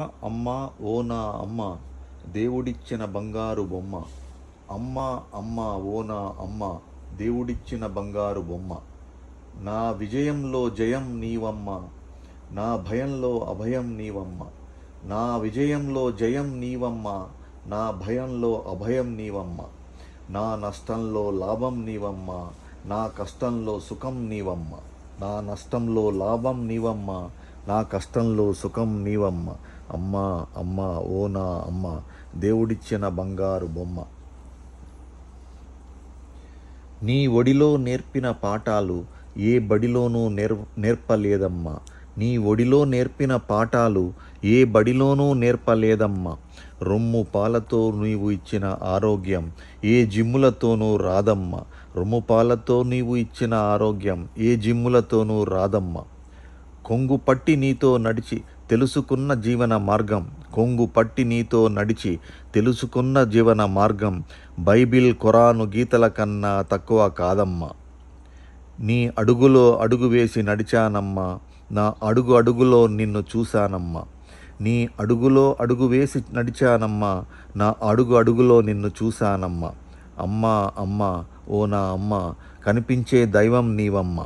అమ్మ ఓ నా అమ్మ దేవుడిచ్చిన బంగారు బొమ్మ. అమ్మ అమ్మ ఓ నా అమ్మ దేవుడిచ్చిన బంగారు బొమ్మ. నా విజయంలో జయం నీవమ్మ, నా భయంలో అభయం నీవమ్మ. నా విజయంలో జయం నీవమ్మ, నా భయంలో అభయం నీవమ్మ. నా నష్టంలో లాభం నీవమ్మ, నా కష్టంలో సుఖం నీవమ్మ. నా నష్టంలో లాభం నీవమ్మ, నా కష్టంలో సుఖం నీవమ్మ. అమ్మ అమ్మ ఓ నా అమ్మ దేవుడిచ్చిన బంగారు బొమ్మ. నీ ఒడిలో నేర్పిన పాఠాలు ఏ బడిలోనూ నేర్పలేదమ్మా. నీ ఒడిలో నేర్పిన పాఠాలు ఏ బడిలోనూ నేర్పలేదమ్మా. రొమ్ము పాలతో నీవు ఇచ్చిన ఆరోగ్యం ఏ జిమ్ములతోనూ రాదమ్మా. రొమ్ము పాలతో నీవు ఇచ్చిన ఆరోగ్యం ఏ జిమ్ములతోనూ రాదమ్మా. కొంగు పట్టి నీతో నడిచి తెలుసుకున్న జీవన మార్గం, కొంగు పట్టి నీతో నడిచి తెలుసుకున్న జీవన మార్గం బైబిల్ ఖురాను గీతల కన్నా తక్కువ కాదమ్మా. నీ అడుగులో అడుగు వేసి నడిచానమ్మా, నా అడుగు అడుగులో నిన్ను చూశానమ్మా. నీ అడుగులో అడుగు వేసి నడిచానమ్మా, నా అడుగు అడుగులో నిన్ను చూశానమ్మా. అమ్మా అమ్మ ఓ నా అమ్మ కనిపించే దైవం నీవమ్మ.